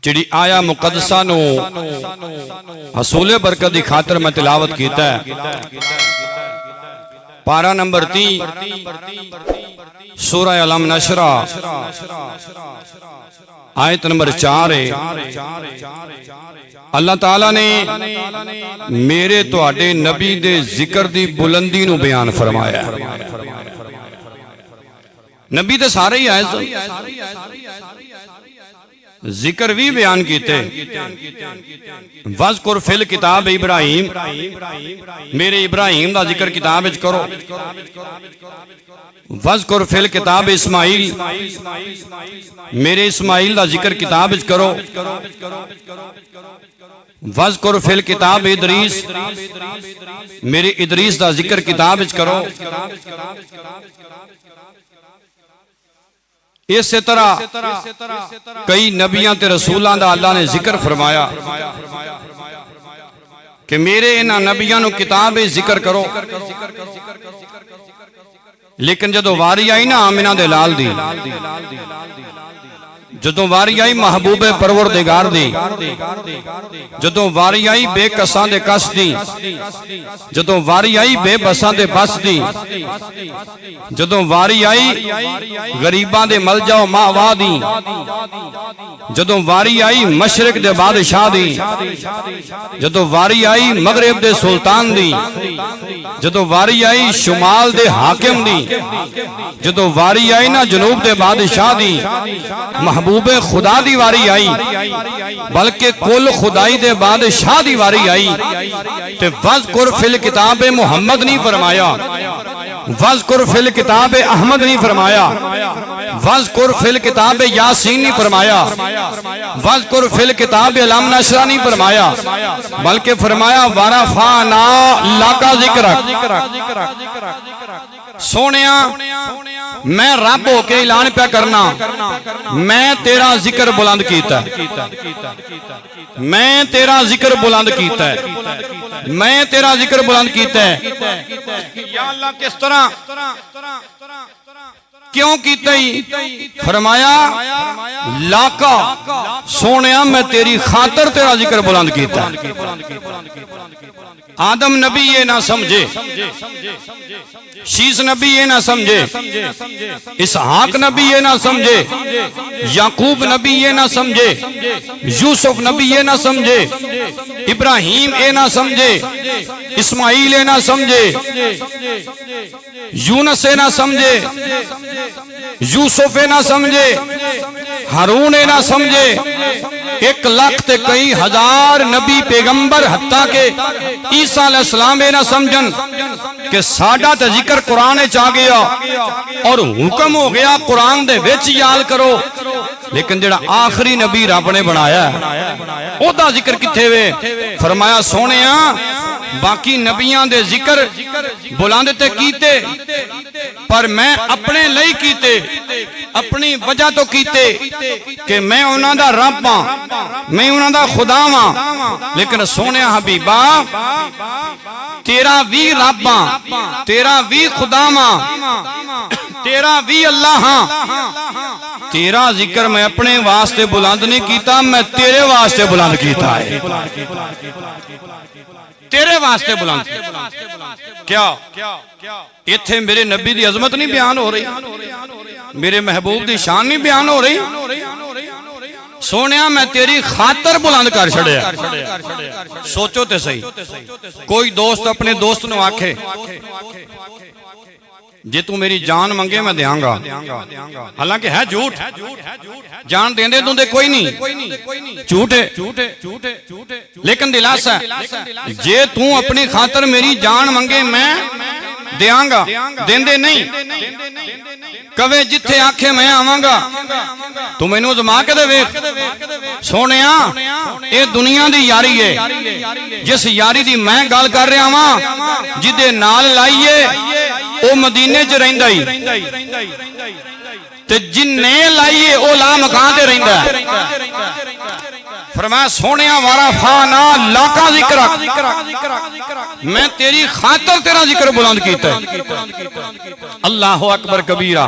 جڑی آیا مقدسہ نو حصول برکت دی خاطر میں تلاوت کیتا ہے۔ پارہ نمبر 3 سورہ علم نشرہ آیت نمبر 4 ہے۔ اللہ تعالیٰ نے میرے تواڈے نبی دے ذکر دی بلندی نو بیان فرمایا ہے۔ نبی تے سارے ہی آئے ذکر بھی بیان کیتے۔ وَذْكُرْ فِي الْكِتَابِ ابراہیم، میرے ابراہیم دا ذکر کتاب وچ کرو۔ وَذْكُرْ فِي الْكِتَابِ اسماعیل، میرے اسماعیل دا ذکر کتاب وچ کرو۔ وَذْكُرْ فِي الْكِتَابِ ادریس، میرے ادریس دا ذکر کتاب وچ کرو۔ اس طرح کئی نبیاں تے رسولاں دا اللہ نے ذکر فرمایا کہ میرے انہاں نبیاں نو کتاب ذکر کرو۔ لیکن جدو واری آئی نا آمنہ دے لال دی، جدو واری آئی محبوب پروردگار دی، جدو واری آئی بے کساں دے کس دی، جدو واری آئی بے بساں دے بس دی، جدو واری آئی غریباں دے مل جاؤ ماوا دی، جدو واری آئی مشرق دے بادشاہ دی، جدو واری آئی مغرب دے سلطان دی، جدو واری آئی شمال دے حاکم دی، جدو واری آئی نا جنوب دے بادشاہ دی، محبوب خدا دی واری آئی، بلکہ کل خدائی دے بادشاہ دی واری آئی۔ تے وَذْكُرْ فِي الْكِتَابِ محمد نہیں فرمایا، وَذْكُرْ فِي الْكِتَابِ احمد نہیں فرمایا، وَذْكُرْ فِي الْكِتَابِ یاسین نہیں فرمایا، وَذْكُرْ فِي الْكِتَابِ علم نشرہ نہیں فرمایا، بلکہ فرمایا وَرَفَعْنَا لَكَ ذِكْرَكَ۔ سونیا میں رب ہو کے اعلان پہ کرنا، میں تیرا ذکر بلند کیتا ہے، میں تیرا ذکر بلند کیتا ہے، میں تیرا ذکر بلند کیتا ہے۔ یا اللہ کس طرح کیوں کیتا ہی؟ فرمایا لاکا سونیا میں تیری خاطر تیرا ذکر بلند کیتا ہے۔ آدم نبی یہ نہ سمجھے، شیس نبی یہ نہ سمجھے، اسحاق نبی یہ نہ سمجھے، یعقوب نبی یہ نہ سمجھے، یوسف نبی یہ نہ سمجھے، ابراہیم یہ نہ سمجھے، اسماعیل یہ نہ سمجھے، یونس یہ نہ سمجھے، یوسف یہ نہ سمجھے، ہارون یہ نہ سمجھے، 1,00,000 تے کئی ہزار نبی پیغمبر حتیٰ کہ عیسیٰ علیہ السلام نہ سمجھن کہ ساڈا تے ذکر قرآن چاہ گیا اور حکم ہو گیا قرآن دے وچ یاد کرو، لیکن جڑا آخری نبی رب نے بنایا ہے او دا ذکر کتھے وے؟ فرمایا سونیاں باقی نبیاں دے ذکر بلند تے کیتے، پر میں اپنے لئی کیتے، اپنی وجہ تو کیتے کہ میں انہاں دا رب ہاں، میں انہاں دا خدا ہاں۔ لیکن سونیا حبیبا تیرا وی رب ہاں، تیرا وی خدا ہاں، تیرا وی اللہ ہاں، تیرا ذکر میں اپنے واسطے بلند نہیں کیتا، میں تیرے واسطے بلند کیتا ہے، تیرے واسطے بلند کیا؟ ایتھے میرے نبی دی عظمت نہیں بیان ہو رہی، میرے محبوب دی شان نہیں بیان ہو رہی؟ سونیا میں تیری خاطر بلند کر چھڑیا۔ سوچو تے صحیح، کوئی دوست اپنے دوست نو آکھے جے تو میری جان منگے میں دیاں گا، حالانکہ ہے جھوٹ، جان دیندے دوندے کوئی نہیں، جھوٹ ہے، لیکن دلاسا ہے جے تو اپنی خاطر میری جان منگے میں دیاں گا، دیندے نہیں، کبھی جتھے آنکھیں میں آواں گا تو میں نو زما کے دے ویکھ۔ سونیا اے دنیا دی یاری ہے، جس یاری دی میں گل کر رہا ہاں جدے نال لائیے او مدینے چ رہندا ہی تے جن نے لائیے او لا مکان تے رہندا ہے۔ فرمایا سونیا وَرَفَعْنَا لَكَ ذِكْرَكَ، میں تیری خاطر تیرا ذکر بلند کیتا ہے۔ اللہ اکبر کبیرہ۔